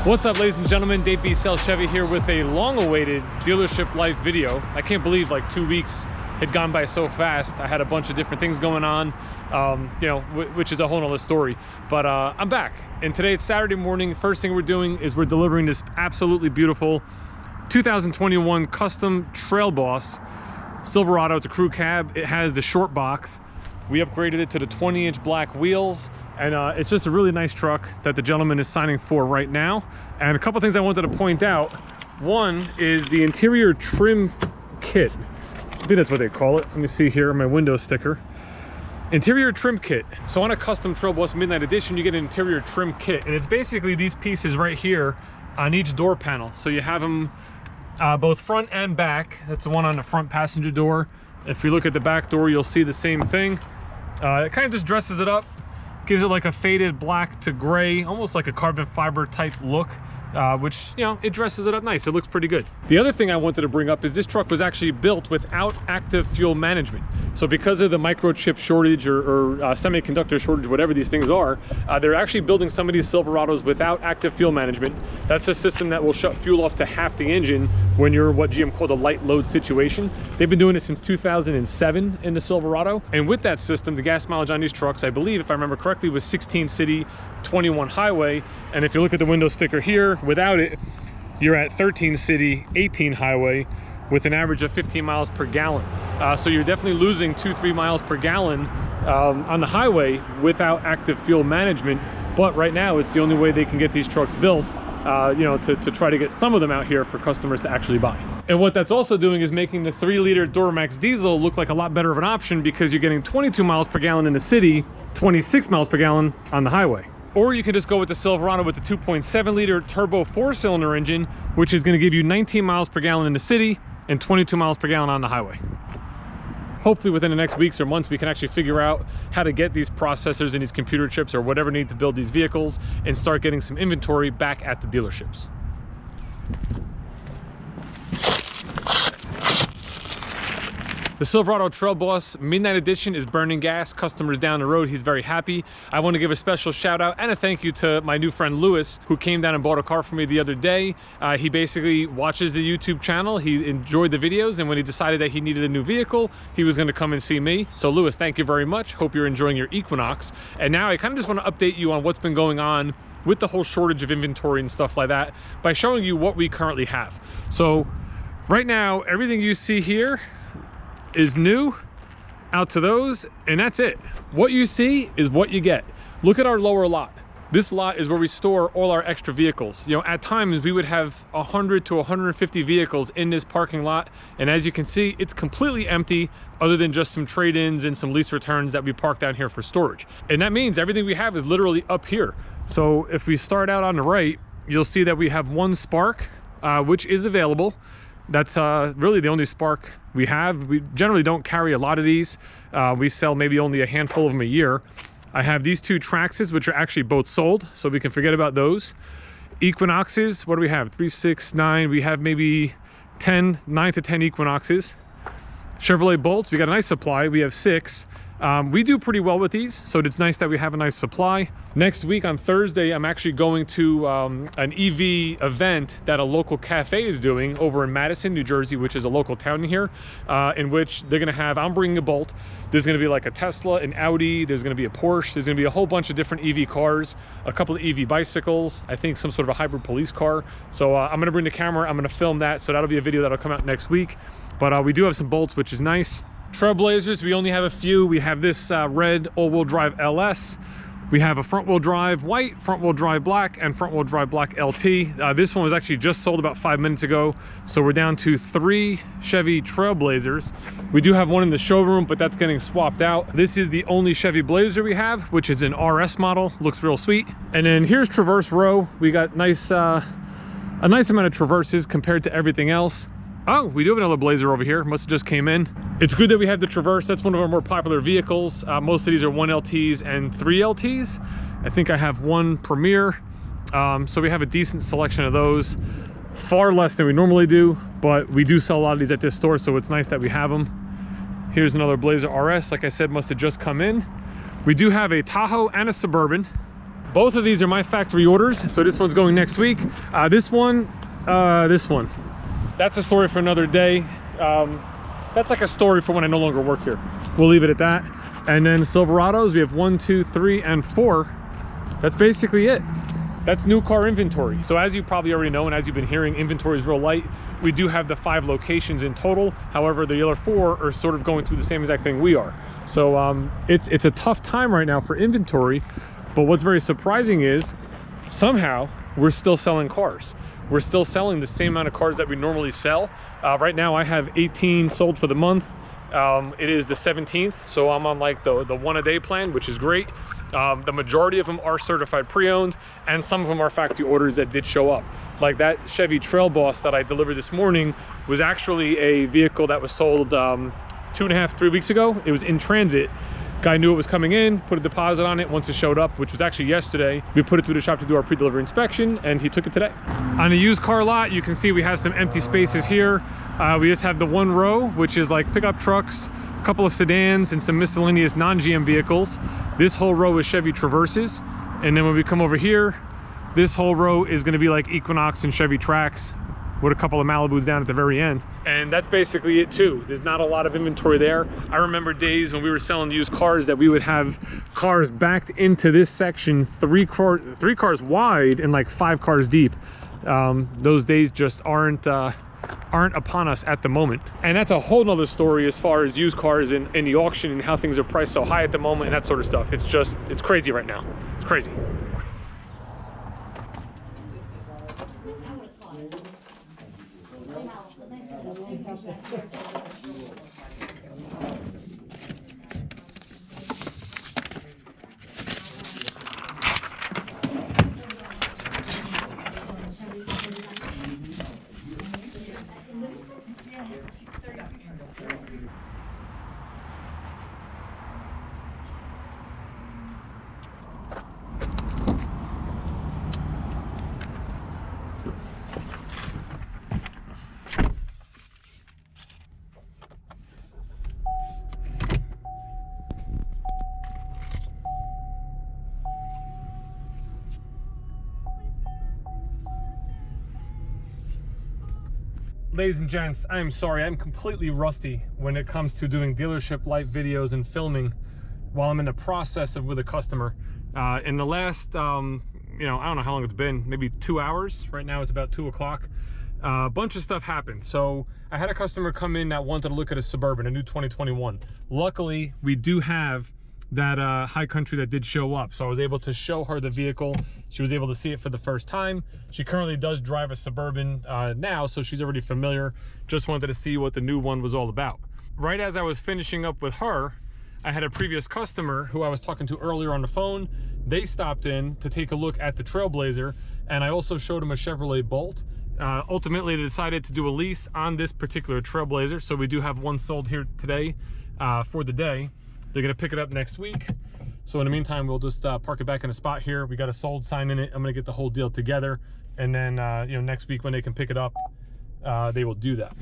What's up, ladies and gentlemen? Dave B. Sell Chevy here with a long-awaited dealership life video. I can't believe like 2 weeks had gone by so fast. I had a bunch of different things going on, which is a whole nother story. But I'm back, and today it's Saturday morning. First thing we're doing is we're delivering this absolutely beautiful 2021 custom Trail Boss Silverado. It's a crew cab. It has the short box. We upgraded it to the 20-inch black wheels, and it's just a really nice truck that the gentleman is signing for right now. And a couple things I wanted to point out. One is the interior trim kit. I think that's what they call it. Let me see here, my window sticker. Interior trim kit. So on a custom Trail Boss Midnight Edition, you get an interior trim kit, and it's basically these pieces right here on each door panel. So you have them both front and back. That's the one on the front passenger door. If you look at the back door, you'll see the same thing. It kind of just dresses it up, gives it like a faded black to gray, almost like a carbon fiber type look, which, you know, it dresses it up nice. It looks pretty good. The other thing I wanted to bring up is this truck was actually built without active fuel management. So because of the microchip shortage or semiconductor shortage, whatever these things are, they're actually building some of these Silverados without active fuel management. That's a system that will shut fuel off to half the engine when you're what GM called a light load situation. They've been doing it since 2007 in the Silverado. And with that system, the gas mileage on these trucks, I believe, if I remember correctly, was 16 city, 21 highway. And if you look at the window sticker here, without it, you're at 13 city, 18 highway, with an average of 15 miles per gallon. So you're definitely losing 2-3 miles per gallon on the highway without active fuel management. But right now, it's the only way they can get these trucks built, to try to get some of them out here for customers to actually buy. And what that's also doing is making the 3-liter Duramax diesel look like a lot better of an option, because you're getting 22 miles per gallon in the city, 26 miles per gallon on the highway. Or you can just go with the Silverado with the 2.7-liter turbo 4-cylinder engine, which is going to give you 19 miles per gallon in the city and 22 miles per gallon on the highway. Hopefully within the next weeks or months, we can actually figure out how to get these processors and these computer chips or whatever need to build these vehicles and start getting some inventory back at the dealerships. The Silverado Trail Boss Midnight Edition is burning gas. Customers down the road, he's very happy. I want to give a special shout out and a thank you to my new friend Lewis, who came down and bought a car for me the other day. He basically watches the YouTube channel. He enjoyed the videos, and when he decided that he needed a new vehicle, he was going to come and see me. So Lewis, thank you very much. Hope you're enjoying your Equinox. And now I kind of just want to update you on what's been going on with the whole shortage of inventory and stuff like that by showing you what we currently have. So right now, everything you see here is new out to those, and that's it. What you see is what you get. Look at our lower lot. This lot is where we store all our extra vehicles. You know, at times we would have 100 to 150 vehicles in this parking lot, and as you can see, it's completely empty other than just some trade-ins and some lease returns that we park down here for storage. And that means everything we have is literally up here. So if we start out on the right, you'll see that we have one Spark, which is available. That's really the only Spark we have. We generally don't carry a lot of these. We sell maybe only a handful of them a year. I have these two Traxes, which are actually both sold, so we can forget about those. Equinoxes, what do we have? 3, 6, 9. We have maybe 9 to 10 Equinoxes. Chevrolet Bolts, we got a nice supply. We have 6. We do pretty well with these, so it's nice that we have a nice supply. Next week on Thursday, I'm actually going to an EV event that a local cafe is doing over in Madison, New Jersey, which is a local town here, in which they're gonna have, I'm bringing a Bolt. There's gonna be like a Tesla, an Audi, there's gonna be a Porsche, there's gonna be a whole bunch of different EV cars, a couple of EV bicycles, I think some sort of a hybrid police car. So I'm gonna bring the camera, I'm gonna film that, so that'll be a video that'll come out next week. But we do have some Bolts, which is nice. Trailblazers, we only have a few. We have this red all-wheel drive LS. We have a front-wheel drive white, front-wheel drive black, and front-wheel drive black LT. This one was actually just sold about 5 minutes ago, so we're down to 3 Chevy Trailblazers. We do have one in the showroom, but that's getting swapped out. This is the only Chevy Blazer we have, which is an RS model. Looks real sweet. And then here's Traverse Row. We got a nice amount of Traverses compared to everything else. Oh, we do have another Blazer over here. Must have just came in. It's good that we have the Traverse. That's one of our more popular vehicles. Most of these are 1LTs and 3LTs. I think I have one Premier. So we have a decent selection of those. Far less than we normally do, but we do sell a lot of these at this store, so it's nice that we have them. Here's another Blazer RS. Like I said, must have just come in. We do have a Tahoe and a Suburban. Both of these are my factory orders. So this one's going next week. This one, that's a story for another day. That's like a story for when I no longer work here. We'll leave it at that. And then Silverados, we have 1, 2, 3, and 4. That's basically it. That's new car inventory. So as you probably already know, and as you've been hearing, inventory is real light. We do have the 5 locations in total. However, the other 4 are sort of going through the same exact thing we are. So it's a tough time right now for inventory. But what's very surprising is somehow we're still selling cars. We're still selling the same amount of cars that we normally sell. Right now I have 18 sold for the month. It is the 17th, so I'm on like the 1 a day plan, which is great. The majority of them are certified pre-owned, and some of them are factory orders that did show up. Like that Chevy Trail Boss that I delivered this morning was actually a vehicle that was sold 2.5, 3 weeks ago. It was in transit. Guy knew it was coming in, put a deposit on it once it showed up, which was actually yesterday. We put it through the shop to do our pre-delivery inspection, and he took it today. On the used car lot, you can see we have some empty spaces here. We just have the 1 row, which is like pickup trucks, a couple of sedans, and some miscellaneous non-GM vehicles. This whole row is Chevy Traverses. And then when we come over here, this whole row is gonna be like Equinox and Chevy Trax, with a couple of Malibus down at the very end. And that's basically it too. There's not a lot of inventory there. I remember days when we were selling used cars that we would have cars backed into this section, 3 cars wide and like 5 cars deep. Those days just aren't upon us at the moment. And that's a whole nother story as far as used cars in the auction and how things are priced so high at the moment and that sort of stuff. It's crazy right now. It's crazy. Ladies and gents, I am sorry, I'm completely rusty when it comes to doing dealership life videos and filming while I'm in the process of with a customer. In the last, I don't know how long it's been, maybe 2 hours. Right now it's about 2 o'clock. A bunch of stuff happened. So I had a customer come in that wanted to look at a Suburban, a new 2021. Luckily, we do have that High Country that did show up. So I was able to show her the vehicle. She was able to see it for the first time. She currently does drive a Suburban now, so she's already familiar. Just wanted to see what the new one was all about. Right as I was finishing up with her, I had a previous customer who I was talking to earlier on the phone. They stopped in to take a look at the Trailblazer, and I also showed them a Chevrolet Bolt. Ultimately, they decided to do a lease on this particular Trailblazer, so we do have one sold here today for the day. They're gonna pick it up next week. So in the meantime, we'll just park it back in a spot here. We got a sold sign in it. I'm gonna get the whole deal together. And then, next week when they can pick it up, they will do that.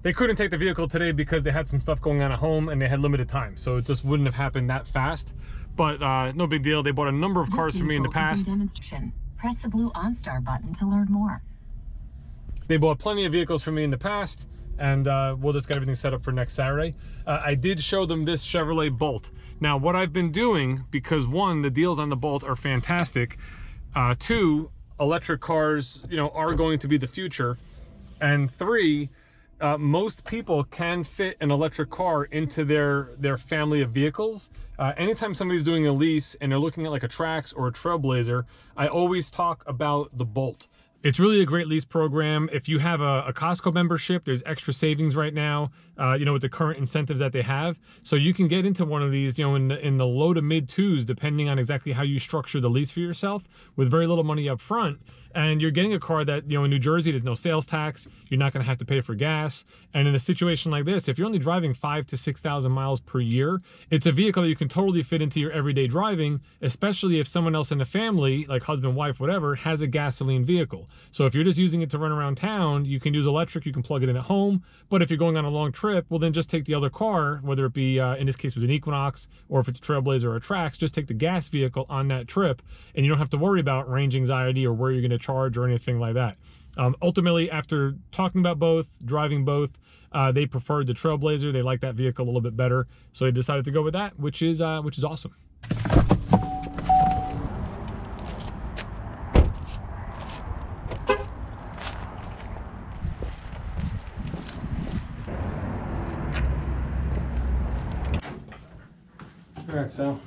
They couldn't take the vehicle today because they had some stuff going on at home and they had limited time. So it just wouldn't have happened that fast. But no big deal. They bought a number of cars from me in the past. Press the blue OnStar button to learn more. They bought plenty of vehicles from me in the past, and we'll just get everything set up for next Saturday. I did show them this Chevrolet Bolt. Now, what I've been doing, because 1, the deals on the Bolt are fantastic. 2, electric cars, are going to be the future. And 3, most people can fit an electric car into their family of vehicles. Anytime somebody's doing a lease and they're looking at like a Trax or a Trailblazer, I always talk about the Bolt. It's really a great lease program. If you have a Costco membership, there's extra savings right now, you know, with the current incentives that they have. So you can get into one of these, you know, in the low to mid twos, depending on exactly how you structure the lease for yourself, with very little money up front. And you're getting a car that, you know, in New Jersey, there's no sales tax. You're not going to have to pay for gas. And in a situation like this, if you're only driving 5,000 to 6,000 miles per year, it's a vehicle that you can totally fit into your everyday driving, especially if someone else in the family, like husband, wife, whatever, has a gasoline vehicle. So if you're just using it to run around town, you can use electric, you can plug it in at home. But if you're going on a long trip, well, then just take the other car, whether it be, in this case, it was an Equinox, or if it's a Trailblazer or a Trax, just take the gas vehicle on that trip, and you don't have to worry about range anxiety or where you're going to charge or anything like that. Ultimately, after talking about both, driving both, they preferred the Trailblazer. They like that vehicle a little bit better, so they decided to go with that, which is awesome. All right, so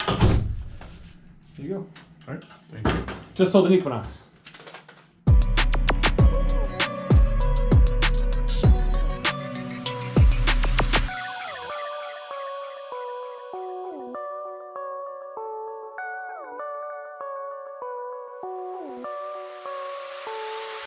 here you go. All right, thank you. Just sold an Equinox.